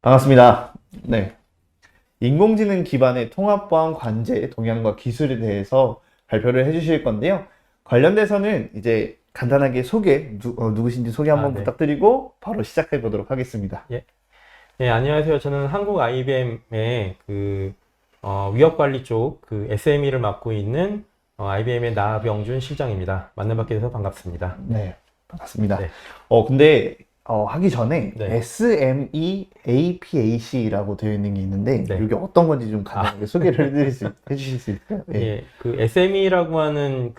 반갑습니다. 네. 인공지능 기반의 통합보안 관제 동향과 기술에 대해서 발표를 해주실 건데요. 관련돼서는 이제 간단하게 누구신지 소개 한번 네. 부탁드리고 바로 시작해 보도록 하겠습니다. 예. 예, 안녕하세요. 저는 한국 IBM의 위협 관리 쪽 SME를 맡고 있는 IBM의 나병준 실장입니다. 만나뵙게 돼서 반갑습니다. 네, 반갑습니다. 네. 근데 하기 전에 네. SMEAPAC라고 되어 있는 게 있는데 네. 이게 어떤 건지 좀 간단하게 소개를 해주실 수 있을까요? 네. 예, SME라고 하는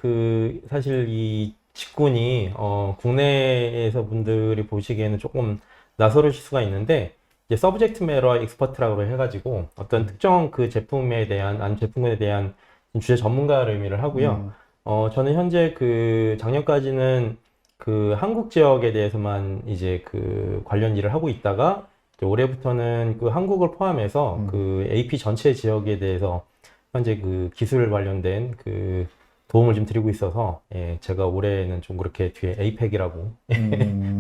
사실 이 직군이 국내에서 분들이 보시기에는 조금 낯설으실 수가 있는데, 이제 서브젝트 매터 익스퍼트라고 해가지고 어떤 특정 그 제품에 대한 제품에 대한 주제 전문가를 의미를 하고요. 저는 현재 작년까지는 한국 지역에 대해서만 이제 관련 일을 하고 있다가, 이제 올해부터는 한국을 포함해서 AP 전체 지역에 대해서 현재 기술 관련된 도움을 좀 드리고 있어서, 예, 제가 올해는 좀 그렇게 뒤에 에이펙이라고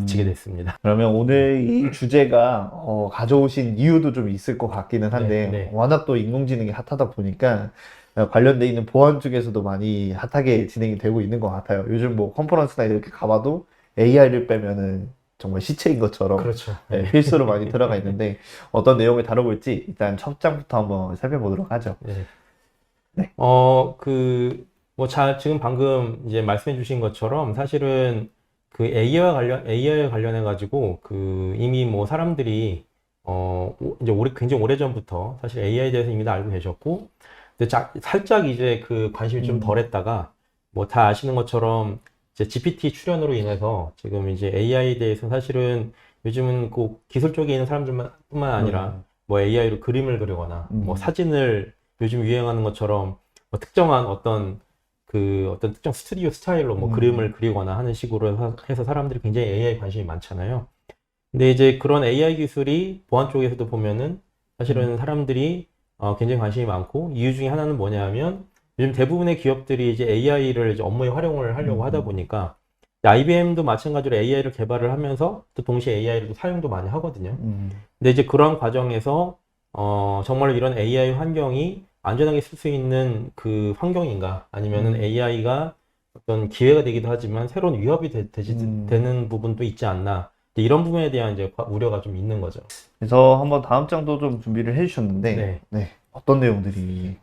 붙이게 됐습니다. 그러면 오늘 이 주제가 가져오신 이유도 좀 있을 것 같기는 한데 네. 워낙 또 인공지능이 핫하다 보니까 관련돼 있는 보안 쪽에서도 많이 핫하게 진행이 되고 있는 것 같아요. 요즘 뭐 컨퍼런스나 이렇게 가봐도 AI를 빼면은 정말 시체인 것처럼 그렇죠. 네, 필수로 많이 들어가 있는데 어떤 내용을 다뤄볼지 일단 첫 장부터 한번 살펴보도록 하죠. 네. 네. 지금 방금 이제 말씀해 주신 것처럼 사실은 AI와 관련해가지고 이미 뭐 사람들이 이제 굉장히 오래전부터 사실 AI에 대해서 이미 다 알고 계셨고, 근데 살짝 이제 관심이 좀 덜했다가, 뭐 다 아시는 것처럼 이제 GPT 출현으로 인해서 지금 이제 AI에 대해서 사실은 요즘은 기술 쪽에 있는 사람들뿐만 아니라 뭐 AI로 그림을 그리거나 뭐 사진을 요즘 유행하는 것처럼 뭐 특정한 어떤 특정 스튜디오 스타일로 뭐 그림을 그리거나 하는 식으로 해서 사람들이 굉장히 AI 관심이 많잖아요. 근데 이제 그런 AI 기술이 보안 쪽에서도 보면은 사실은 사람들이 굉장히 관심이 많고, 이유 중에 하나는 뭐냐면 요즘 대부분의 기업들이 이제 AI를 이제 업무에 활용을 하려고 하다 보니까, IBM도 마찬가지로 AI를 개발을 하면서 또 동시에 AI를 또 사용도 많이 하거든요. 근데 이제 그런 과정에서 정말 이런 AI 환경이 안전하게 쓸 수 있는 환경인가, 아니면은 AI가 어떤 기회가 되기도 하지만 새로운 위협이 되는 부분도 있지 않나, 이런 부분에 대한 이제 우려가 좀 있는 거죠. 그래서 한번 다음 장도 좀 준비를 해주셨는데, 네. 어떤 내용들이?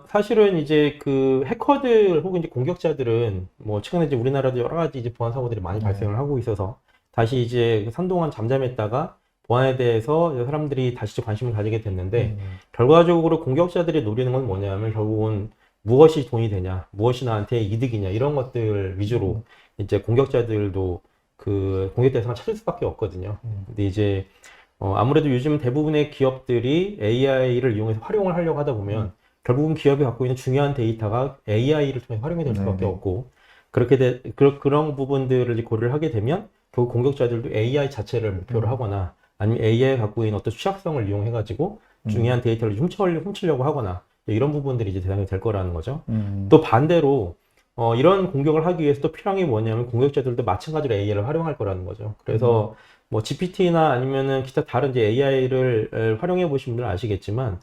사실은 이제 해커들 혹은 이제 공격자들은 뭐 최근에 이제 우리나라도 여러 가지 이제 보안 사고들이 많이 발생을 하고 있어서 다시 이제 한동안 잠잠했다가 보안에 대해서 사람들이 다시 관심을 가지게 됐는데, 결과적으로 공격자들이 노리는 건 뭐냐면 결국은 무엇이 돈이 되냐, 무엇이 나한테 이득이냐, 이런 것들 위주로 이제 공격자들도 공격 대상을 찾을 수밖에 없거든요. 근데 이제 아무래도 요즘 대부분의 기업들이 AI를 이용해서 활용을 하려고 하다 보면 결국은 기업이 갖고 있는 중요한 데이터가 AI를 통해 활용이 될 수밖에 없고, 그런 부분들을 이제 고려를 하게 되면 결국 공격자들도 AI 자체를 목표로 하거나, 아니면 AI가 갖고 있는 어떤 취약성을 이용해 가지고 중요한 데이터를 훔치려고 하거나, 이런 부분들이 이제 대상이 될 거라는 거죠. 또 반대로 이런 공격을 하기 위해서 또 필요한 게 뭐냐면 공격자들도 마찬가지로 AI를 활용할 거라는 거죠. 그래서 뭐 GPT나 아니면은 기타 다른 이제 AI를 활용해 보신 분들은 아시겠지만,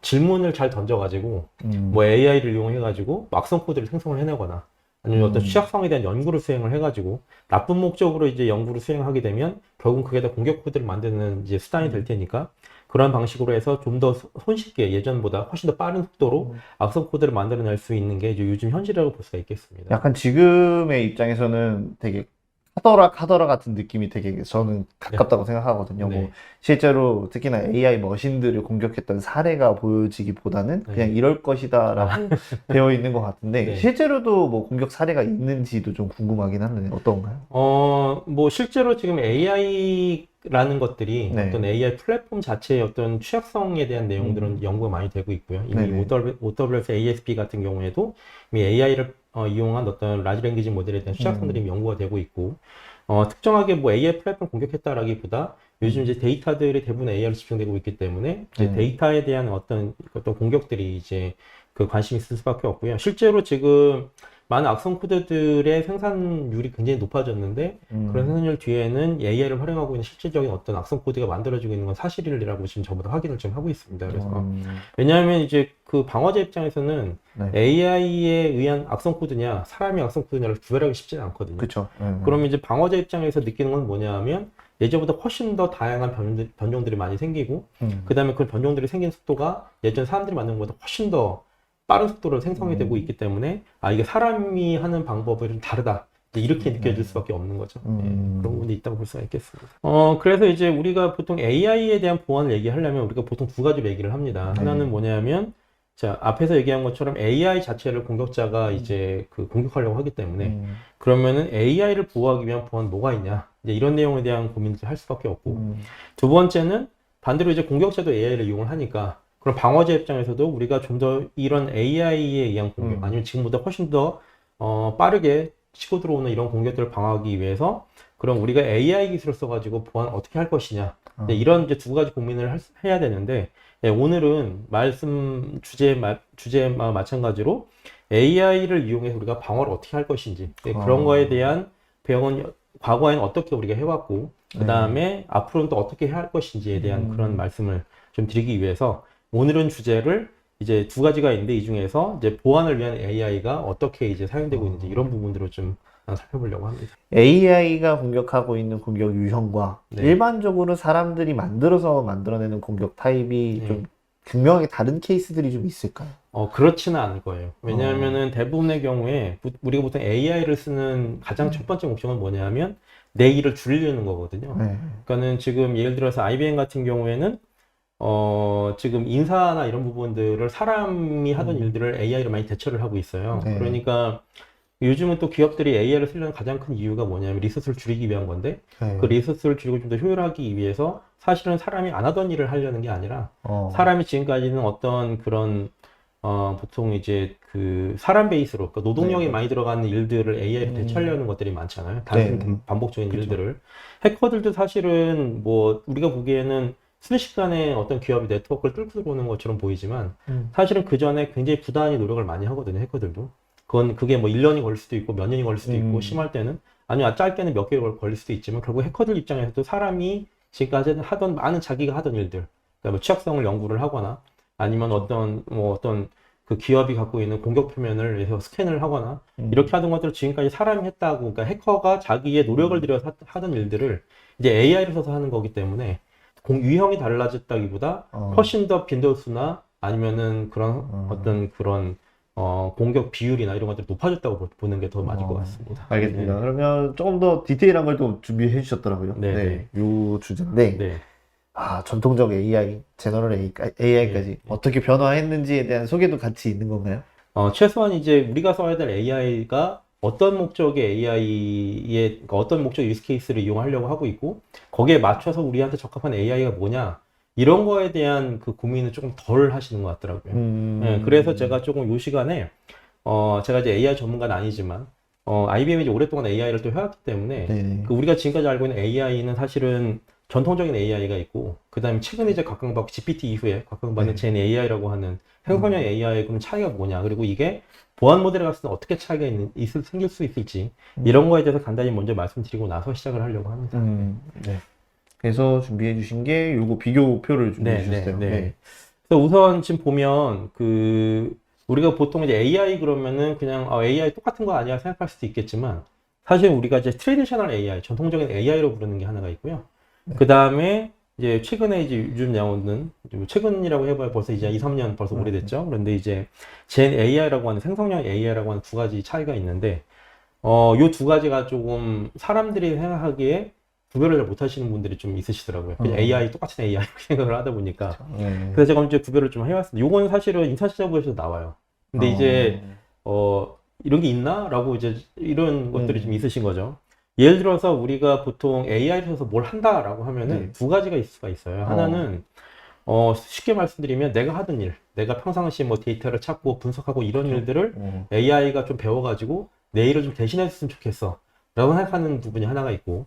질문을 잘 던져가지고 뭐 AI를 이용해가지고 막성 코드를 생성을 해내거나, 아니면 어떤 취약성에 대한 연구를 수행을 해가지고 나쁜 목적으로 이제 연구를 수행하게 되면 결국 그게 다 공격 코드를 만드는 이제 수단이 될 테니까, 그런 방식으로 해서 좀 더 손쉽게 예전보다 훨씬 더 빠른 속도로 악성 코드를 만들어낼 수 있는 게 이제 요즘 현실이라고 볼 수가 있겠습니다. 약간 지금의 입장에서는 되게 카더라 같은 느낌이 되게 저는 가깝다고 생각하거든요. 네. 뭐 실제로 특히나 AI 머신들을 공격했던 사례가 보여지기보다는 그냥 이럴 것이다라고 되어 있는 것 같은데, 네. 실제로도 뭐 공격 사례가 있는지도 좀 궁금하긴 한데 어떤가요? 뭐 실제로 지금 AI라는 것들이 네. 어떤 AI 플랫폼 자체의 어떤 취약성에 대한 내용들은 연구가 많이 되고 있고요. 이미 네네. OWS ASP 같은 경우에도 이미 AI를 이용한 어떤 라지 랭귀지 모델에 대한 취약성들이 이미 연구가 되고 있고, 특정하게 뭐 AI 플랫폼 공격했다라기보다 요즘 이제 데이터들이 대부분 AI로 집중되고 있기 때문에 이제 데이터에 대한 어떤 공격들이 이제 관심이 있을 수밖에 없고요. 실제로 지금 많은 악성 코드들의 생산율이 굉장히 높아졌는데 그런 생산율 뒤에는 AI를 활용하고 있는 실질적인 어떤 악성 코드가 만들어지고 있는 건 사실이라고 지금 전부 다 확인을 좀 하고 있습니다. 그래서 왜냐하면 이제 그 방어자 입장에서는 네. AI에 의한 악성 코드냐 사람이 악성 코드냐를 구별하기 쉽지는 않거든요. 그렇죠. 그러면 이제 방어자 입장에서 느끼는 건 뭐냐 하면 예전보다 훨씬 더 다양한 변종들이 많이 생기고 그 다음에 그 변종들이 생긴 속도가 예전 사람들이 만든 것보다 훨씬 더 빠른 속도로 생성이 되고 있기 때문에 아 이게 사람이 하는 방법이 좀 다르다 이렇게 느껴질 수밖에 없는 거죠. 예, 그런 부분이 있다고 볼 수가 있겠습니다. 그래서 이제 우리가 보통 AI에 대한 보안을 얘기하려면 우리가 보통 두 가지로 얘기를 합니다. 하나는 뭐냐면 자 앞에서 얘기한 것처럼 AI 자체를 공격자가 이제 그 공격하려고 하기 때문에 그러면은 AI를 보호하기 위한 보안 뭐가 있냐 이제 이런 내용에 대한 고민을 할 수밖에 없고 두 번째는 반대로 이제 공격자도 AI를 이용을 하니까 그럼 방어자 입장에서도 우리가 좀 더 이런 AI에 의한 공격 아니면 지금보다 훨씬 더 빠르게 치고 들어오는 이런 공격들을 방어하기 위해서 그럼 우리가 AI 기술을 써가지고 보안 어떻게 할 것이냐 네, 이런 이제 두 가지 고민을 해야 되는데 네, 오늘은 말씀 주제와 마찬가지로 AI를 이용해서 우리가 방어를 어떻게 할 것인지 네, 그런 거에 대한 배경은 과거에는 어떻게 우리가 해왔고 그 다음에 앞으로는 또 어떻게 할 것인지에 대한 그런 말씀을 좀 드리기 위해서 오늘은 주제를 이제 두 가지가 있는데 이 중에서 이제 보안을 위한 AI가 어떻게 이제 사용되고 있는지 이런 부분들을 좀 살펴보려고 합니다. AI가 공격하고 있는 공격 유형과 네. 일반적으로 사람들이 만들어서 만들어내는 공격 타입이 네. 좀 극명하게 다른 케이스들이 좀 있을까요? 그렇지는 않을 거예요. 왜냐하면은 대부분의 경우에 우리가 보통 AI를 쓰는 가장 첫 번째 목적은 뭐냐면 내 일을 줄이려는 거거든요. 네. 그러니까는 지금 예를 들어서 IBM 같은 경우에는 지금 인사나 이런 부분들을 사람이 하던 일들을 AI로 많이 대처를 하고 있어요. 네. 그러니까 요즘은 또 기업들이 AI를 쓰려는 가장 큰 이유가 뭐냐면 리소스를 줄이기 위한 건데 네. 그 리소스를 줄이고 좀 더 효율하기 위해서 사실은 사람이 안 하던 일을 하려는 게 아니라 사람이 지금까지는 어떤 그런 보통 이제 그 사람 베이스로 그러니까 노동력이 네. 많이 들어가는 일들을 AI로 대처하려는 것들이 많잖아요. 단순 네. 반복적인 그쵸. 일들을 해커들도 사실은 뭐 우리가 보기에는 순식간에 어떤 기업이 네트워크를 뚫고 들어오는 것처럼 보이지만 사실은 그 전에 굉장히 부단히 노력을 많이 하거든요. 해커들도. 그게 뭐 1년이 걸릴 수도 있고 몇 년이 걸릴 수도 있고 심할 때는 아니면 짧게는 몇 개월 걸릴 수도 있지만 결국 해커들 입장에서도 사람이 지금까지 하던 많은 자기가 하던 일들 그러니까 뭐 취약성을 연구를 하거나 아니면 어떤 그 기업이 갖고 있는 공격 표면을 해서 스캔을 하거나 이렇게 하던 것들을 지금까지 사람이 했다고 그러니까 해커가 자기의 노력을 들여서 하던 일들을 이제 AI를 써서 하는 거기 때문에 유형이 달라졌다기보다 훨씬 더 빈도수나 아니면은 그런 어떤 그런 공격 비율이나 이런 것들이 높아졌다고 보는 게 더 맞을 것 같습니다. 알겠습니다. 네. 그러면 조금 더 디테일한 걸 또 준비해 주셨더라고요. 네, 네. 요 주제인데 네. 전통적 AI, 제너럴 AI까지 네. 어떻게 변화했는지에 대한 소개도 같이 있는 건가요? 최소한 이제 우리가 써야 될 AI가 어떤 목적의 AI의 그러니까 어떤 목적의 유스 케이스를 이용하려고 하고 있고 거기에 맞춰서 우리한테 적합한 AI가 뭐냐 이런 거에 대한 그 고민을 조금 덜 하시는 것 같더라고요. 네, 그래서 제가 조금 요 시간에 제가 이제 AI 전문가는 아니지만 IBM이 이제 오랫동안 AI를 또 해왔기 때문에 네. 그 우리가 지금까지 알고 있는 AI는 사실은 전통적인 AI가 있고 그 다음에 최근에 이제 각광받고 GPT 이후에 각광받는 Gen AI라고 하는 생성형 AI의 그럼 차이가 뭐냐 그리고 이게 보안 모델에 갔을 때 어떻게 차이가 생길 수 있을지 이런 거에 대해서 간단히 먼저 말씀드리고 나서 시작을 하려고 합니다. 네. 그래서 준비해 주신 게 요거 비교표를 준비해 주셨어요. 네. 그래서 우선 지금 보면 우리가 보통 이제 AI 그러면은 그냥 AI 똑같은 거 아니야 생각할 수도 있겠지만 사실 우리가 이제 트레디셔널 AI, 전통적인 AI로 부르는 게 하나가 있고요. 그 다음에 이제 최근에 이제 요즘 나오는 최근이라고 해봐야 벌써 이제 2, 3년 벌써 오래됐죠. 그런데 이제 Gen AI라고 하는 생성형 AI라고 하는 두 가지 차이가 있는데 요 두 가지가 조금 사람들이 생각하기에 구별을 잘 못하시는 분들이 좀 있으시더라고요. 그냥 AI 똑같은 AI 생각을 하다 보니까. 그래서 제가 이제 구별을 좀 해왔습니다. 요건 사실은 인사시장부에서 나와요. 근데 이제 이런 게 있나?라고 이제 이런 것들이 좀 있으신 거죠. 예를 들어서 우리가 보통 AI를 써서 뭘 한다라고 하면은 두 가지가 있을 수가 있어요. 하나는 쉽게 말씀드리면 내가 하던 일, 내가 평상시에 뭐 데이터를 찾고 분석하고 이런 일들을 AI가 좀 배워가지고 내 일을 좀 대신했으면 좋겠어 라고 생각하는 부분이 하나가 있고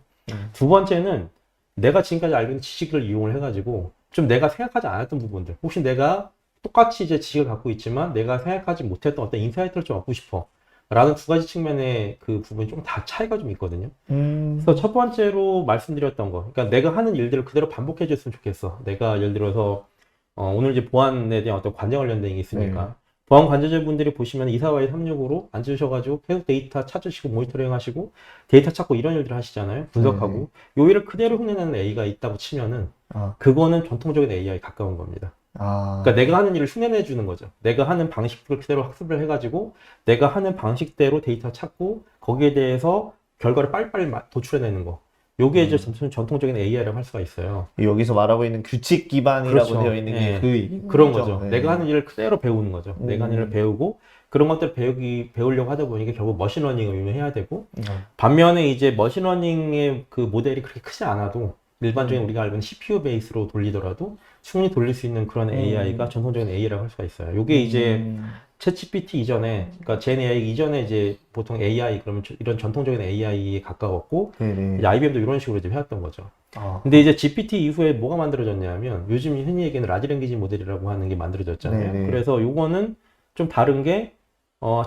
두 번째는 내가 지금까지 알고 있는 지식을 이용을 해가지고 좀 내가 생각하지 않았던 부분들 혹시 내가 똑같이 이제 지식을 갖고 있지만 내가 생각하지 못했던 어떤 인사이트를 좀 얻고 싶어 라는 두 가지 측면의 그 부분이 좀 다 차이가 좀 있거든요. 음. 그래서 첫 번째로 말씀드렸던 거, 그러니까 내가 하는 일들을 그대로 반복해 줬으면 좋겠어. 내가 예를 들어서 오늘 이제 보안에 대한 어떤 관제 관련된 게 있으니까 네. 보안 관제자분들이 보시면 242 365로 앉으셔가지고 계속 데이터 찾으시고 모니터링 하시고 데이터 찾고 이런 일들을 하시잖아요. 분석하고 요 일을 그대로 흉내내는 A가 있다고 치면은 아, 그거는 전통적인 AI에 가까운 겁니다. 아, 그러니까 내가 하는 일을 흉내내 주는 거죠. 내가 하는 방식을 그대로 학습을 해가지고 내가 하는 방식대로 데이터 찾고 거기에 대해서 결과를 빨리빨리 도출해내는 거. 요게 이제 전통적인 AI라고 할 수가 있어요. 여기서 말하고 있는 규칙 기반이라고 그렇죠. 되어 있는 게 예. 그 얘기인 그런 거죠. 거죠. 네. 내가 하는 일을 그대로 배우는 거죠. 내가 하는 일을 배우고 그런 것들 배우려고 하다 보니까 결국 머신러닝을 이용해야 되고 반면에 이제 머신러닝의 그 모델이 그렇게 크지 않아도 일반적인 우리가 알고 있는 CPU 베이스로 돌리더라도 충분히 돌릴 수 있는 그런 AI가 전통적인 AI라고 할 수가 있어요. 요게 이제 챗GPT 이전에, 그러니까 젠 AI 이전에 이제 보통 AI, 그러면 이런 전통적인 AI에 가까웠고, 네네. 이제 IBM도 이런 식으로 이제 해왔던 거죠. 아, 근데 이제 GPT 이후에 뭐가 만들어졌냐면, 요즘 흔히 얘기하는 라지 랭귀지 모델이라고 하는 게 만들어졌잖아요. 네네. 그래서 요거는 좀 다른 게,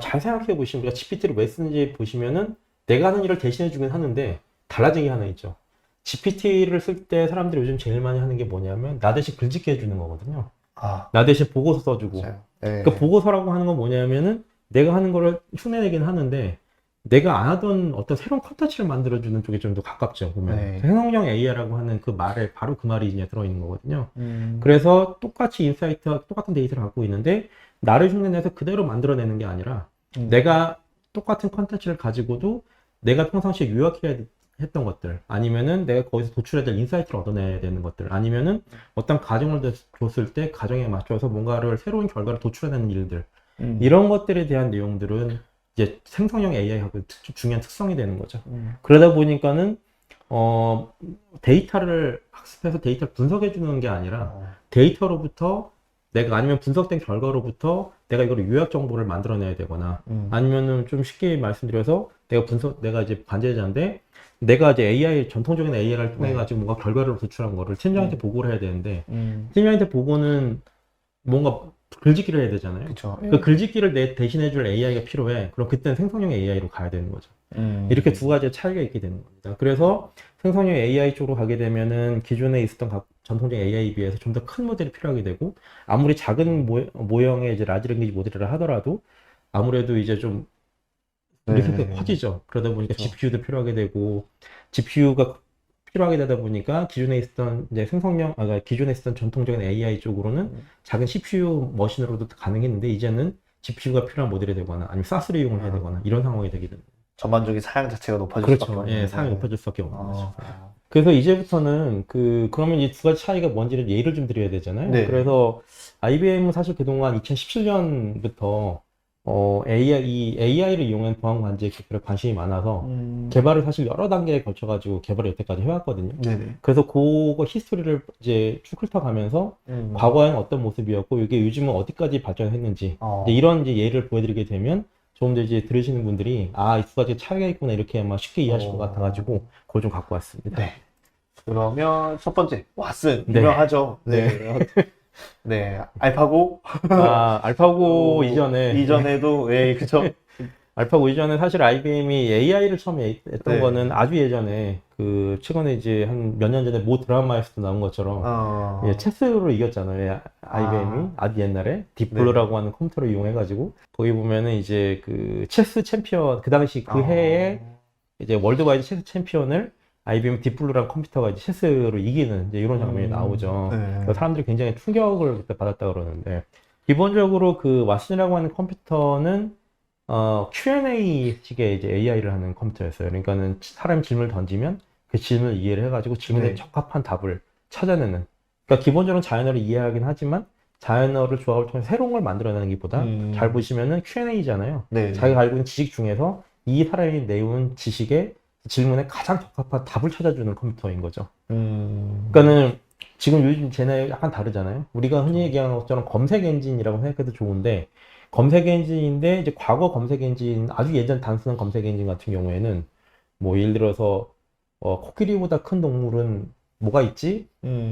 잘 생각해 보시면, 우리가 GPT를 왜 쓰는지 보시면은, 내가 하는 일을 대신해 주긴 하는데, 달라진 게 하나 있죠. GPT를 쓸 때 사람들이 요즘 제일 많이 하는 게 뭐냐면, 나 대신 글짓기 해주는 거거든요. 아, 나 대신 보고서 써주고. 맞아요. 네. 그러니까 보고서라고 하는 건 뭐냐면은 내가 하는 거를 흉내내긴 하는데 내가 안 하던 어떤 새로운 컨텐츠를 만들어주는 쪽에 좀 더 가깝죠, 보면. 네. 생성형 AI라고 하는 그 말에 바로 그 말이 이제 들어있는 거거든요. 음. 그래서 똑같이 인사이트와 똑같은 데이터를 갖고 있는데 나를 흉내내서 그대로 만들어내는 게 아니라 내가 똑같은 컨텐츠를 가지고도 내가 평상시에 요약해야 했던 것들 아니면은 내가 거기서 도출해야 될 인사이트를 얻어내야 되는 것들 아니면은 어떤 가정을 줬을 때 가정에 맞춰서 뭔가를 새로운 결과를 도출해내는 일들 이런 것들에 대한 내용들은 이제 생성형 AI하고 중요한 특성이 되는 거죠. 그러다 보니까는 데이터를 학습해서 데이터를 분석해 주는 게 아니라 데이터로부터 내가 아니면 분석된 결과로부터 내가 이걸 요약 정보를 만들어내야 되거나 아니면은 좀 쉽게 말씀드려서 내가 이제 관제자인데 내가 이제 AI 전통적인 AI를 통해 가지고 뭔가 결과를 도출한 거를 팀장한테 보고를 해야 되는데 팀장한테 보고는 뭔가 글짓기를 해야 되잖아요. 그쵸. 그 글짓기를 대신해 줄 AI가 필요해. 그럼 그때는 생성형 AI로 가야 되는 거죠. 이렇게 두 가지의 차이가 있게 되는 겁니다. 그래서 생성형 AI 쪽으로 가게 되면은 기존에 있었던 전통적인 AI에 비해서 좀 더 큰 모델이 필요하게 되고 아무리 작은 모형의 이제 라지 랭귀지 모델이라 하더라도 아무래도 이제 좀 리소스가 커지죠. 그러다 보니까 그쵸. GPU도 필요하게 되고 GPU가 필요하게 되다 보니까 기존에 있었던 이제 그러니까 기존에 있었던 전통적인 AI 쪽으로는 작은 CPU 머신으로도 가능했는데 이제는 GPU가 필요한 모델이 되거나 아니면 SaaS를 이용을 해야 되거나 이런 상황이 되게 됩니다. 전반적인 사양 자체가 높아질 수밖에 그렇죠. 없는 예, 사양이 거죠. 높아질 수밖에 없는 거죠. 아, 그래서 이제부터는 그러면 이 두 가지 차이가 뭔지를 예를 좀 드려야 되잖아요. 네. 그래서 IBM은 사실 그동안 2017년부터 AI를 이용한 보안 관제에 관심이 많아서 개발을 사실 여러 단계에 걸쳐가지고 개발을 여태까지 해왔거든요. 네네. 그래서 그거 히스토리를 이제 쭉 훑어가면서 과거에는 어떤 모습이었고 이게 요즘은 어디까지 발전했는지 이제 이런 이제 예를 보여드리게 되면 좀 더 이제 들으시는 분들이 이 두 가지 차이가 있구나 이렇게 막 쉽게 이해하실 것 같아가지고 그걸 좀 갖고 왔습니다. 네. 그러면 첫 번째 왓슨 네. 유명하죠. 네. 네. 알파고 알파고 이전에도 예, 그쵸. 알파고 이전에 사실 IBM이 AI를 처음에 했던 네. 거는 아주 예전에 최근에 이제 한 몇 년 전에 모 드라마에서도 나온 것처럼 예, 체스로 이겼잖아요. IBM이 아주 옛날에 딥블루라고 하는 컴퓨터를 이용해가지고 거기 보면은 이제 체스 챔피언 그 당시 그 해에 이제 월드와이드 체스 챔피언을 IBM 딥블루라는 컴퓨터가 이제 체스로 이기는 이제 이런 장면이 나오죠. 네. 그래서 사람들이 굉장히 충격을 그때 받았다 그러는데 기본적으로 왓슨이라고 하는 컴퓨터는 Q&A 식의 이제 AI를 하는 컴퓨터였어요. 그러니까는 사람이 질문을 던지면 그 질문을 이해를 해가지고 질문에 네. 적합한 답을 찾아내는. 그러니까 기본적으로 자연어를 이해하긴 하지만 자연어를 조합을 통해서 새로운 걸 만들어내는 것보다 잘 보시면은 Q&A잖아요. 네. 자기가 알고 있는 지식 중에서 이 사람이 내온 지식에 질문에 가장 적합한 답을 찾아주는 컴퓨터인 거죠. 그러니까는 지금 요즘 쟤네 약간 다르잖아요. 우리가 흔히 얘기하는 것처럼 검색 엔진이라고 생각해도 좋은데 검색 엔진인데 이제 과거 검색 엔진 아주 예전 단순한 검색 엔진 같은 경우에는 뭐 예를 들어서 코끼리보다 큰 동물은 뭐가 있지?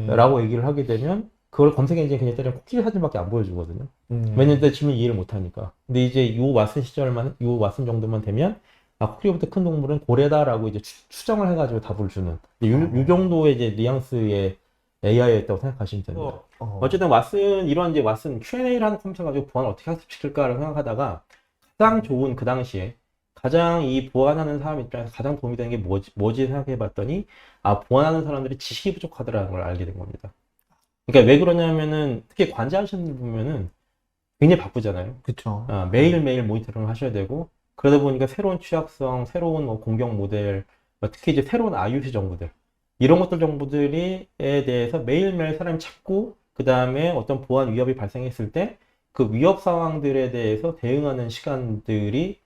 라고 얘기를 하게 되면 그걸 검색 엔진 그냥 때리면 코끼리 사진밖에 안 보여주거든요. 왜냐면 지금 이해를 못하니까. 근데 이제 요 왓슨 시절만, 요 왓슨 정도만 되면, 아, 코끼리보다 큰 동물은 고래다라고 이제 추정을 해가지고 답을 주는. 요 정도의 이제 뉘앙스의 AI였다고 생각하시면 됩니다. 어쨌든 왓슨, 이런 이제 왓슨 Q&A를 하는 컴퓨터 가지고 보안을 어떻게 학습시킬까를 생각하다가 가장 좋은 그 당시에 가장 이 보안하는 사람 입장에서 가장 도움이 되는 게 뭐지 생각해 봤더니, 아, 보안하는 사람들이 지식이 부족하더라는 걸 알게 된 겁니다. 그러니까 왜 그러냐면은 특히 관제하시는 분들 보면은 굉장히 바쁘잖아요. 그쵸. 매일매일 모니터링을 하셔야 되고, 그러다 보니까 새로운 취약성, 새로운 뭐 공격 모델, 특히 이제 새로운 IoT 정보들, 이런 것들 정보들에 대해서 매일매일 사람이 찾고, 그 다음에 어떤 보안 위협이 발생했을 때 그 위협 상황들에 대해서 대응하는 시간들이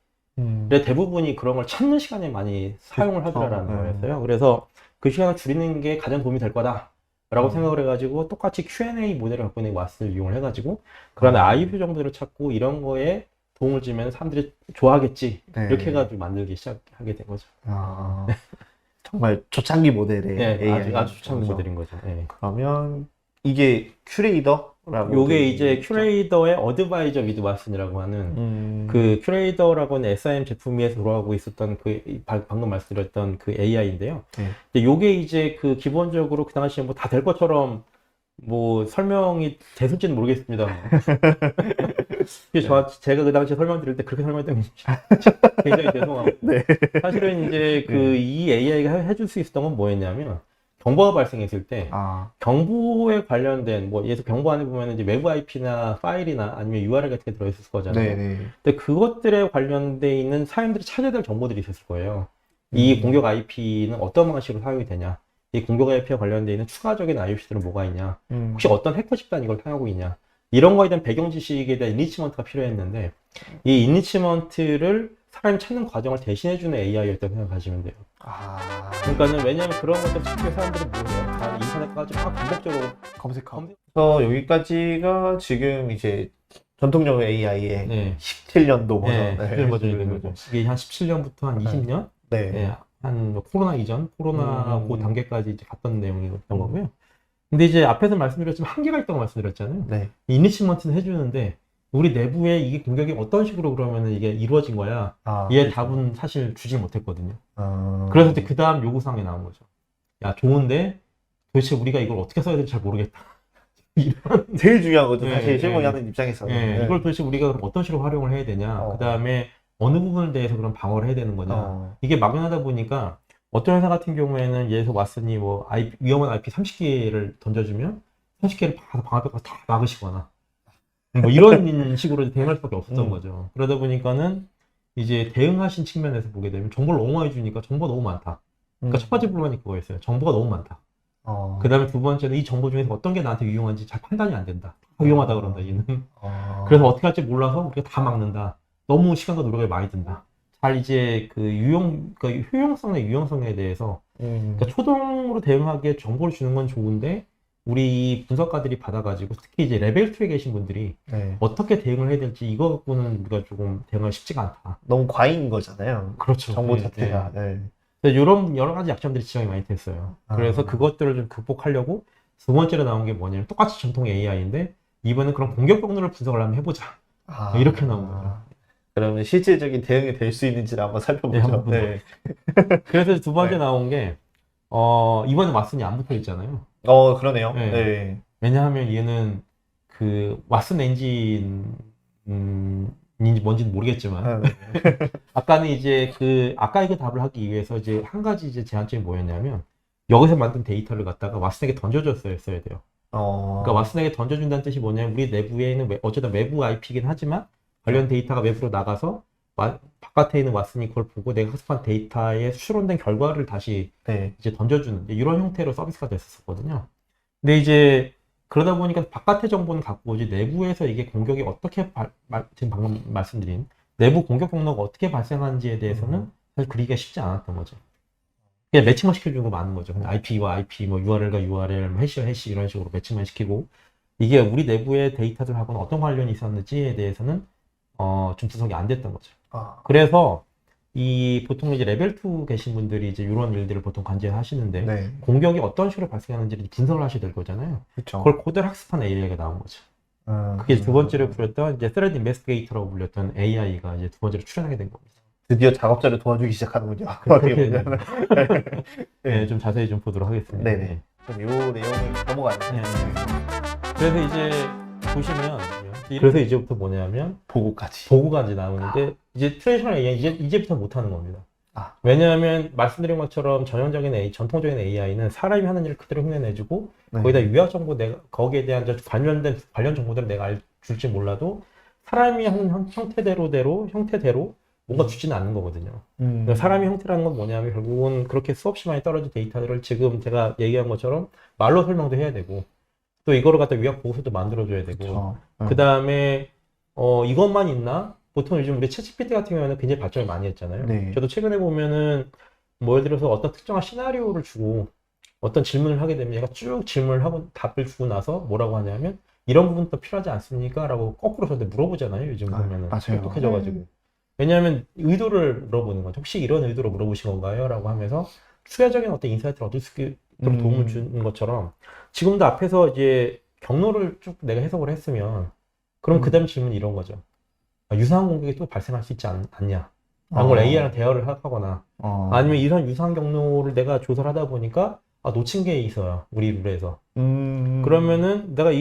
대부분이 그런 걸 찾는 시간에 많이 사용을 그쵸. 하더라는 거였어요. 그래서 그 시간을 줄이는 게 가장 도움이 될 거다라고 생각을 해가지고 똑같이 Q&A 모델을 갖고 있는 왓을 이용을 해가지고 그런 IoT 정보들을 찾고 이런 거에 도움을 주면 사람들이 좋아하겠지. 네. 이렇게 해가지고 만들기 시작하게 된 거죠. 정말 초창기 모델의 네, AI. 아주 초창기 모델인 거죠. 네. 그러면 이게 큐레이더라고. 요게 이제 큐레이더의 어드바이저 위드 왓슨이라고 하는 그 큐레이더라고 하는 SIM 제품에서 돌아가고 있었던 그 방금 말씀드렸던 그 AI인데요. 요게 이제 그 기본적으로 그 당시에 뭐 다 될 것처럼 뭐 설명이 됐을지는 모르겠습니다. 제가 그 당시에 설명드릴 때 그렇게 설명했던 게 굉장히 죄송하고. 사실은 이제 이 AI가 해줄 수 있었던 건 뭐였냐면 경보가 발생했을 때 경보에 관련된 뭐 예를 들어 경보 안에 보면 이제 외부 IP나 파일이나 아니면 URL 같은 게 들어있을 거잖아요. 근데 그것들에 관련돼 있는 사람들이 찾아야 될 정보들이 있었을 거예요. 이 공격 IP는 어떤 방식으로 사용이 되냐? 이 공격 IP와 관련돼 있는 추가적인 IOC들은 뭐가 있냐? 혹시 어떤 해커 집단이 이걸 사용하고 있냐? 이런 거에 대한 배경 지식에 대한 인리치먼트가 필요했는데 이 인리치먼트를 사람이 찾는 과정을 대신해주는 AI였다고 생각하시면 돼요. 그러니까는 왜냐하면 그런 것들 특히 사람들은 뭐예요? 다 인터넷 가지고 막 반복적으로 검색하고. 그래서 여기까지가 지금 이제 전통적 AI의 네. 17년도 버전. 네, 17 버전이 된 거죠. 이게 한 17년부터 한 20년? 네, 한 코로나 이전, 코로나 그 단계까지 이제 갔던 내용이었던 거고요. 근데 이제 앞에서 말씀드렸지만 한계가 있다고 말씀드렸잖아요. 이니시먼트는 해주는데 우리 내부에 이게 공격이 어떤 식으로 그러면은 이게 이루어진 거야. 얘 답은 사실 주질 못했거든요. 그래서 이제 그 다음 요구사항이 나온 거죠. 야, 좋은데 도대체 우리가 이걸 어떻게 써야 될지 잘 모르겠다. 이런 제일 중요한 거죠. 사실 실무하는 입장에서는. 이걸 도대체 우리가 그럼 어떤 식으로 활용을 해야 되냐. 그 다음에 어느 부분에 대해서 그럼 방어를 해야 되는 거냐. 이게 막연하다 보니까 어떤 회사 같은 경우에는 예에서 왔으니 뭐 위험한 IP 30개를 던져주면 30개를 방어벽까지 다 막으시거나 뭐 이런 식으로 대응할 수밖에 없었던 거죠. 그러다 보니까는 이제 대응하신 측면에서 보게 되면 정보를 너무 많이 주니까 정보가 너무 많다. 그러니까 첫 번째 불만이 그거였어요. 정보가 너무 많다. 그 다음에 두 번째는 이 정보 중에서 어떤 게 나한테 유용한지 잘 판단이 안 된다. 위험하다 그런다 얘는. 그래서 어떻게 할지 몰라서 우리가 다 막는다. 너무 시간과 노력을 많이 든다. 잘 이제 그 효용성의 유용성에 대해서 그러니까 초동으로 대응하기에 정보를 주는 건 좋은데 우리 분석가들이 받아가지고 특히 이제 레벨 2에 계신 분들이 어떻게 대응을 해야 될지 이거 갖고는 우리가 조금 대응하기 쉽지가 않다. 너무 과잉인 거잖아요. 그렇죠. 정보 자체가. 이런 여러 가지 약점들이 지적이 많이 됐어요. 그래서 그것들을 좀 극복하려고 두 번째로 나온 게 뭐냐면 똑같이 전통 AI인데 이번엔 그런 공격 경로를 분석을 한번 해보자. 이렇게 나온 거죠. 그러면 실질적인 대응이 될 수 있는지를 한번 살펴보죠. 그래서 두 번째 나온 게 이번에 왓슨이 안 붙어 있잖아요. 그러네요. 왜냐하면 얘는 그 왓슨 엔진인지 뭔지는 모르겠지만 아까는 이제 아까의 그 답을 하기 위해서 이제 한 가지 이제 제한점이 뭐였냐면 여기서 만든 데이터를 갖다가 왓슨에게 던져줬어야 돼요. 그러니까 왓슨에게 던져준다는 뜻이 뭐냐면 우리 내부에는 어쨌든 외부 IP이긴 하지만 관련 데이터가 외부로 나가서 바깥에 있는 왓슨이 그걸 보고 내가 학습한 데이터에 수렴된 결과를 다시 이제 던져주는 이런 형태로 서비스가 됐었거든요. 근데 이제 그러다 보니까 바깥의 정보는 갖고 오지 내부에서 이게 공격이 어떻게 지금 방금 말씀드린 내부 공격 경로가 어떻게 발생하는지에 대해서는 사실 그리기가 쉽지 않았던 거죠. 그냥 매칭만 시켜주는 거 많은 거죠. IP와 IP, 뭐 URL과 URL, 뭐 해시와 해시 이런 식으로 매칭만 시키고 이게 우리 내부의 데이터들하고는 어떤 관련이 있었는지에 대해서는 좀 분석이 안 됐던 거죠. 그래서 이 보통 이제 레벨 2 계신 분들이 이제 이런 일들을 보통 관제하시는데 네. 공격이 어떤 식으로 발생하는지를 분석을 하셔야 될 거잖아요. 그렇죠. 그걸 그대로 학습한 AI가 나온 거죠. 그게 두 번째로 불렸던 이제 Threat Investigator라고 불렸던 AI가 이제 두 번째로 출연하게 된 겁니다. 드디어 작업자를 도와주기 시작하는군요. 그렇게 어떻게 보면. 네, 좀 자세히 좀 보도록 하겠습니다. 네네. 그럼 요 내용을 넘어가요. 네. 그래서 이제 보시면 그래서 이제부터 뭐냐면 보고까지. 보고가 이제 나오는데 이제 트레디셔널 AI 이제부터 못하는 겁니다. 아. 왜냐하면 말씀드린 것처럼 전형적인 전통적인 AI는 사람이 하는 일을 그대로 흉내내주고 네. 거기다 유학 정보 내가 거기에 대한 관련 정보들을 내가 줄지 몰라도 사람이 하는 형태대로 뭔가 주지는 않는 거거든요. 그러니까 사람의 형태라는 건 뭐냐면 결국은 그렇게 수없이 많이 떨어진 데이터들을 지금 제가 얘기한 것처럼 말로 설명도 해야 되고 또 이거를 갖다 요약 보고서도 만들어줘야 되고 그쵸. 그 다음에 이것만 있나? 보통 요즘 우리 챗GPT 같은 경우에는 굉장히 발전을 많이 했잖아요. 네. 저도 최근에 보면은 뭐 예를 들어서 어떤 특정한 시나리오를 주고 어떤 질문을 하게 되면 얘가 쭉 질문을 하고 답을 주고 나서 뭐라고 하냐면 이런 부분도 필요하지 않습니까? 라고 거꾸로 저한테 물어보잖아요. 요즘 보면은 맞아요. 똑똑해져가지고. 왜냐하면 의도를 물어보는 거죠. 혹시 이런 의도로 물어보신 건가요? 라고 하면서 추가적인 어떤 인사이트를 얻을 수 있도록 도움을 주는 것처럼 지금도 앞에서 이제 경로를 쭉 내가 해석을 했으면 그럼 그 다음 질문이 이런 거죠. 유사한 공격이 또 발생할 수 있지 않냐? 라는 걸 AI랑 대화를 하거나 아니면 이런 유사한 경로를 내가 조사를 하다 보니까 놓친 게 있어요. 우리 룰에서. 그러면은 내가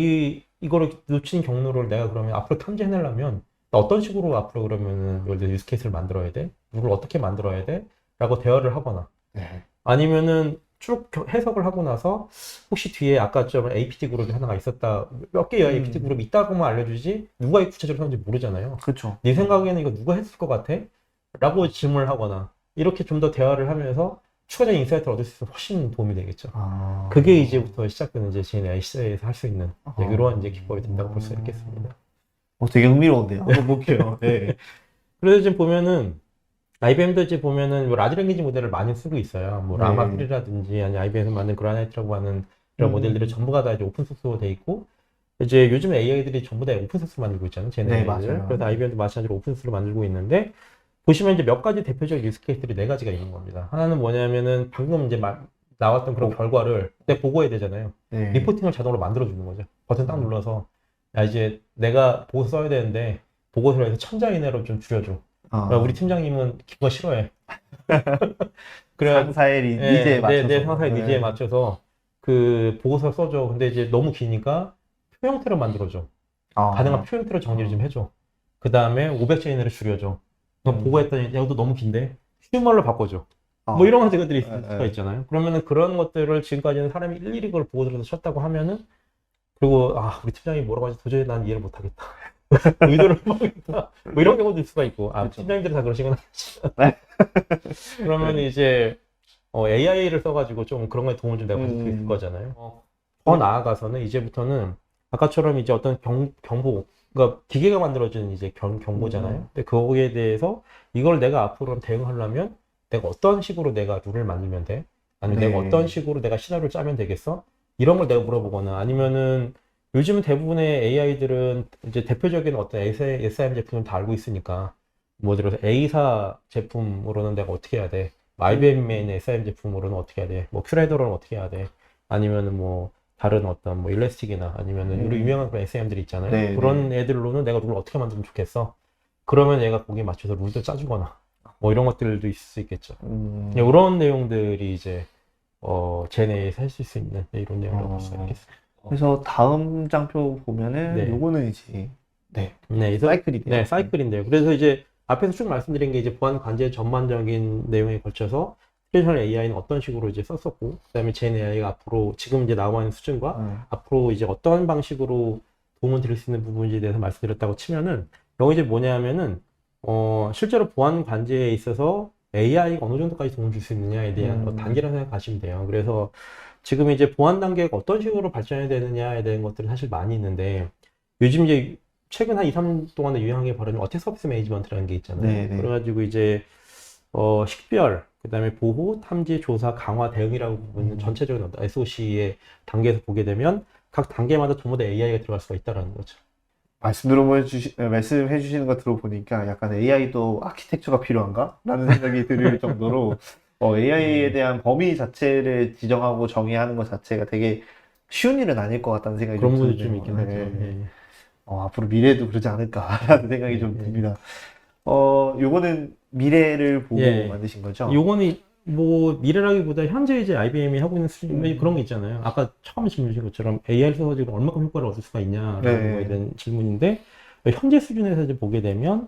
이거를 놓친 경로를 내가 그러면 앞으로 탐지해내려면 나 어떤 식으로 앞으로 그러면은 예를 들어 유스 케이스를 만들어야 돼? 룰을 어떻게 만들어야 돼? 라고 대화를 하거나 네. 아니면은 쭉 해석을 하고 나서 혹시 뒤에 아까 좀 APT 그룹이 하나가 있었다 몇 개의 APT 그룹이 있다고만 알려주지 누가 이 구체적으로 하는지 모르잖아요. 그렇죠. 네 생각에는 이거 누가 했을 것 같아? 라고 질문을 하거나 이렇게 좀 더 대화를 하면서 추가적인 인사이트를 얻을 수 있어서 훨씬 도움이 되겠죠. 그게 이제부터 시작되는 이제 GenAI 시대에서 할 수 있는 이런 이제 기법이 된다고 볼 수 있겠습니다. 되게 흥미로운데요. 한번 볼게요. 네. 그래서 지금 보면은 IBM도 이제 보면은 뭐 라지 랭귀지 모델을 많이 쓰고 있어요. 뭐 네. 라마3라든지 아니 IBM에서 만든 그라나이트라고 하는 이런 모델들이 전부가 다 이제 오픈 소스로 돼 있고 이제 요즘 AI들이 전부 다 오픈 소스 만들고 있잖아요. 네, AI들. 맞아요. 그래서 IBM도 마찬가지로 오픈 소스로 만들고 있는데 보시면 이제 몇 가지 대표적 유스 케이스들이 네 가지가 있는 겁니다. 하나는 뭐냐면은 방금 이제 나왔던 그런 결과를 내 보고해야 되잖아요. 네. 리포팅을 자동으로 만들어 주는 거죠. 버튼 딱 눌러서 야 이제 내가 보고서 써야 되는데 보고서를 해서 1000자 이내로 좀 줄여줘. 우리 팀장님은 그거 싫어해. 그래 상사의 니즈에 맞춰서. 내 상사의 니즈에 맞춰서 그 보고서를 써줘. 근데 이제 너무 기니까 표 형태로 만들어줘. 가능한 표 형태로 정리를 좀 해줘. 그 다음에 500자 이내로 줄여줘. 보고했더니 이것도 너무 긴데 쉬운 말로 바꿔줘. 뭐 이런 것들이 있을 수가 있잖아요. 그러면은 그런 것들을 지금까지는 사람이 일일이 그걸 보고 들어서 쳤다고 하면은 그리고 우리 팀장이 뭐라고 하지 도저히 난 이해를 못하겠다. 의도를 모르겠다. 뭐 이런 경우도 있을 수가 있고 그렇죠. 팀장님들이 다 그러시구나. 그러면 이제 AI를 써가지고 좀 그런 거에 도움을 좀 내가 받을 수 있을 거잖아요. 더 나아가서는 이제부터는 아까처럼 이제 어떤 경보 그러니까 기계가 만들어주는 이제 경보잖아요. 근데 거기에 대해서 이걸 내가 앞으로 대응하려면 내가 어떤 식으로 내가 룰을 만들면 돼? 아니면 네. 내가 어떤 식으로 내가 시나리오를 짜면 되겠어? 이런 걸 내가 물어보거나 아니면은 요즘 대부분의 AI들은 이제 대표적인 어떤 SIM 제품을 다 알고 있으니까 뭐 들어서 A사 제품으로는 내가 어떻게 해야 돼? IBM의 있는 SIM 제품으로는 어떻게 해야 돼? 뭐 큐레이더로는 어떻게 해야 돼? 아니면은 뭐 다른 어떤 뭐 일레스틱이나 아니면은 우리 유명한 그런 SIM들이 있잖아요. 네, 그런 애들로는 내가 룰을 어떻게 만들면 좋겠어? 그러면 얘가 거기에 맞춰서 룰도 짜주거나 뭐 이런 것들도 있을 수 있겠죠. 이런 내용들이 이제 제네에서 할 수 있는 이런 내용이라고 볼 수 있겠습니다. 그래서 다음 장표 보면은 네. 요거는 이제 사이클이네요. 네, 사이클인데요. 그래서 이제 앞에서 쭉 말씀드린 게 이제 보안 관제 전반적인 내용에 걸쳐서 트레디셔널 AI는 어떤 식으로 이제 썼었고, 그다음에 제네 AI가 앞으로 지금 이제 나와 있는 수준과 앞으로 이제 어떤 방식으로 도움을 드릴 수 있는 부분에 대해서 말씀드렸다고 치면은 여기 이제 뭐냐면은 실제로 보안 관제에 있어서 AI가 어느 정도까지 도움을 줄 수 있느냐에 대한 단계라고 생각하시면 돼요. 그래서 지금 이제 보안 단계가 어떤 식으로 발전해야 되느냐에 대한 것들은 사실 많이 있는데 요즘 이제 최근 한 2, 3년 동안에 유행하게 벌어진 어택 서비스 매니지먼트라는 게 있잖아요. 네네. 그래가지고 이제 식별, 그다음에 보호, 탐지, 조사, 강화, 대응이라고 부르는 전체적인 어떤 SOC의 단계에서 보게 되면 각 단계마다 전부 다 AI가 들어갈 수가 있다는 거죠. 말씀해 주시는 거 들어보니까 약간 AI도 아키텍처가 필요한가? 라는 생각이 들 정도로 AI에 대한 범위 자체를 지정하고 정의하는 것 자체가 되게 쉬운 일은 아닐 것 같다는 생각이 그런 좀 부분이 좀 드네요. 있긴 하죠. 예. 앞으로 미래도 그러지 않을까라는 생각이 좀 예. 듭니다. 요거는 미래를 보고 예. 만드신 거죠? 요거는 뭐 미래라기보다 현재 이제 IBM이 하고 있는 수준 그런 게 음. 있잖아요. 아까 처음 질문 주신 것처럼 AI 써가지고 얼마큼 효과를 얻을 수가 있냐라는 네. 거에 대한 질문인데 현재 수준에서 이제 보게 되면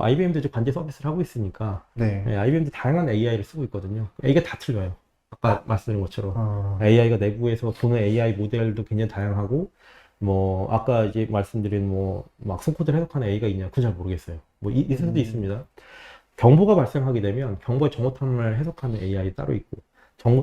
IBM도 이제 관제 서비스를 하고 있으니까 네. IBM도 다양한 AI를 쓰고 있거든요. 이게 다 틀려요. 아까 말씀드린 것처럼 어, AI가 내부에서 보는 AI 모델도 굉장히 다양하고 뭐 아까 이제 말씀드린 뭐 막 손코드를 해석하는 AI가 있냐 그건 잘 모르겠어요. 뭐 있을 수도 있습니다. 경보가 발생하게 되면 경보의 정오탐을 해석하는 AI 따로 있고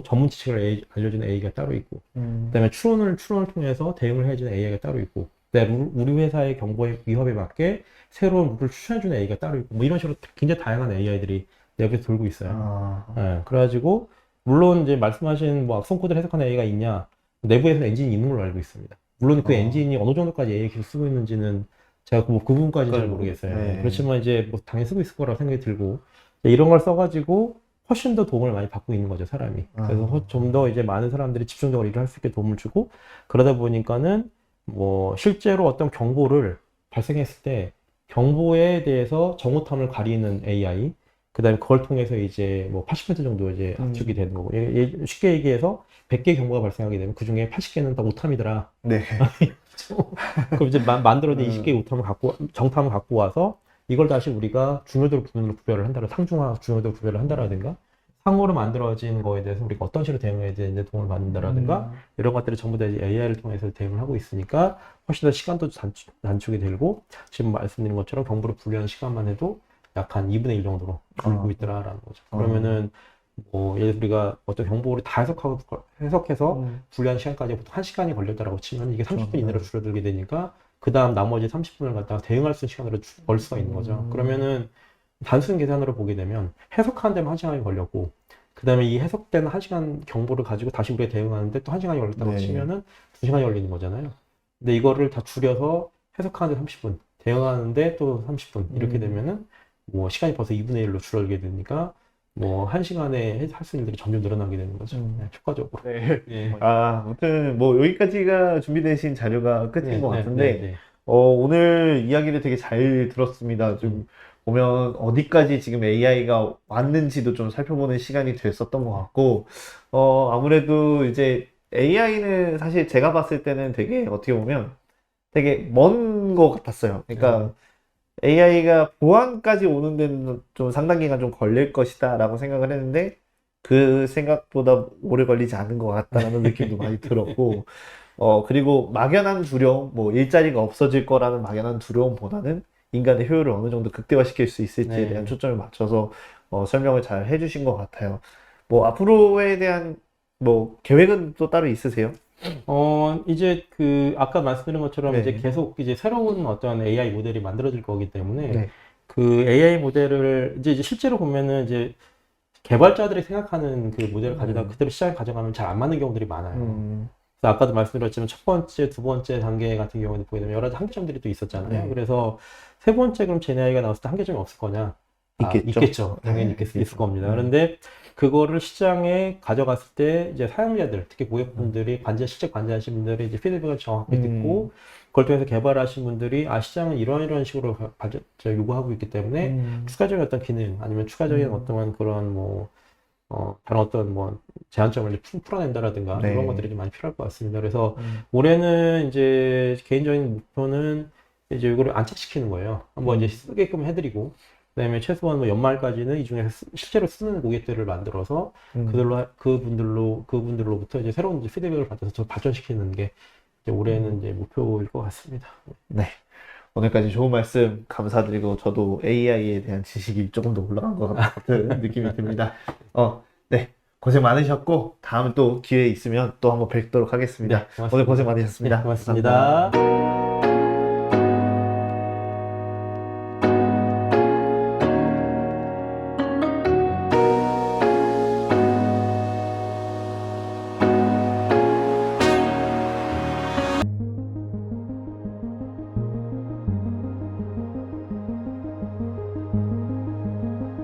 전문 지식을 알려주는 AI가 따로 있고 그다음에 추론을 통해서 대응을 해주는 AI가 따로 있고 그다음에 우리 회사의 경보의 위협에 맞게 새로운 룰을 추천해주는 AI가 따로 있고 뭐 이런 식으로 굉장히 다양한 AI들이 내부에서 돌고 있어요. 예, 그래가지고 물론 이제 말씀하신 뭐 악성 코드를 해석하는 AI가 있냐 내부에서 엔진이 있는 걸로 알고 있습니다. 물론 그 엔진이 어느 정도까지 AI 기술 쓰고 있는지는 제가 그 부분까지는 잘 모르겠어요. 네. 그렇지만 이제 뭐 당연히 쓰고 있을 거라고 생각이 들고 이런 걸 써가지고 훨씬 더 도움을 많이 받고 있는 거죠, 사람이. 그래서 좀 더 이제 많은 사람들이 집중적으로 일을 할 수 있게 도움을 주고 그러다 보니까는 뭐 실제로 어떤 경보를 발생했을 때 경보에 대해서 정오탐을 가리는 AI 그다음에 그걸 통해서 이제 뭐 80% 정도 이제 압축이 되는 거고 쉽게 얘기해서 100개 경보가 발생하게 되면 그 중에 80개는 다 오탐이더라. 네. 그럼 이제 만들어낸 20개의 오탐을 정탐을 갖고 와서 이걸 다시 우리가 중요도로 부분으로 구별을 한다라 상중하 중요도로 구별을 한다라든가 상호로 만들어진 거에 대해서 우리가 어떤 식으로 대응해야 되는지 도움을 받는다라든가 이런 것들을 전부 다 AI를 통해서 대응을 하고 있으니까 훨씬 더 시간도 단축이 되고 지금 말씀드린 것처럼 경보를 분류하는 시간만 해도 약 한 2분의 1 정도로 줄고 있더라라는 거죠. 그러면은 뭐 예를 들어 우리가 어떤 경보를 다 해석해서 분류하는 시간까지 보통 1시간이 걸렸다라고 치면 이게 30분 이내로 줄어들게 되니까 그 다음 나머지 30분을 갖다가 대응할 수 있는 시간으로 벌 수가 있는 거죠. 그러면은 단순 계산으로 보게 되면 해석하는 데만 1시간이 걸렸고 그 다음에 이 해석된 1시간 경보를 가지고 다시 우리가 대응하는데 또 1시간이 걸렸다고 네. 치면은 2시간이 걸리는 거잖아요. 근데 이거를 다 줄여서 해석하는데 30분, 대응하는데 또 30분 이렇게 되면은 뭐 시간이 벌써 2분의 1로 줄어들게 되니까 뭐 1시간에 할 수 있는 일들이 점점 늘어나게 되는 거죠. 효과적으로. 네. 예. 아무튼 뭐 여기까지가 준비되신 자료가 끝인 것 같은데 오늘 이야기를 되게 잘 들었습니다. 좀 보면 어디까지 지금 AI가 왔는지도 좀 살펴보는 시간이 됐었던 것 같고 아무래도 이제 AI는 사실 제가 봤을 때는 되게 어떻게 보면 되게 먼 것 같았어요. 그러니까 AI가 보안까지 오는 데는 좀 상당 기간 좀 걸릴 것이다 라고 생각을 했는데 그 생각보다 오래 걸리지 않은 것 같다는 느낌도 많이 들었고 그리고 막연한 두려움, 뭐 일자리가 없어질 거라는 막연한 두려움보다는 인간의 효율을 어느 정도 극대화시킬 수 있을지에 대한 초점을 맞춰서 설명을 잘 해주신 것 같아요. 뭐 앞으로에 대한 뭐 계획은 또 따로 있으세요? 이제 아까 말씀드린 것처럼 이제 계속 이제 새로운 어떤 AI 모델이 만들어질 거기 때문에 그 AI 모델을 이제 실제로 보면은 이제 개발자들이 생각하는 그 모델을 가져다 그대로 시장에 가져가면 잘 안 맞는 경우들이 많아요. 그래서 아까도 말씀드렸지만 첫 번째, 두 번째 단계 같은 경우는 보게 되면 여러 가지 한계점들이 또 있었잖아요. 그래서 세 번째 그럼 제 AI가 나왔을 때 한계점이 없을 거냐? 있겠죠. 당연히 있을 겁니다. 그런데 그거를 시장에 가져갔을 때 이제 사용자들, 특히 고객분들이 실제 관제하신 분들이 이제 피드백을 정확히 듣고 그걸 통해서 개발하신 분들이 시장은 이런 식으로 요구하고 있기 때문에 추가적인 어떤 기능 아니면 추가적인 어떤 그런 뭐 다른 어떤 뭐 제한점을 풀어낸다라든가 이런 것들이 좀 많이 필요할 것 같습니다. 그래서 올해는 이제 개인적인 목표는 이제 이거를 안착시키는 거예요. 한번 이제 쓰게끔 해드리고 그다음에 최소한 뭐 연말까지는 이 중에서 실제로 쓰는 고객들을 만들어서 그분들로부터 이제 새로운 이제 피드백을 받아서 더 발전시키는 게 이제 올해는 이제 목표일 것 같습니다. 네. 오늘까지 좋은 말씀 감사드리고 저도 AI에 대한 지식이 조금 더 올라간 것 같은 느낌이 듭니다. 네. 고생 많으셨고 다음에 또 기회 있으면 또 한번 뵙도록 하겠습니다. 오늘 고생 많으셨습니다. 고맙습니다.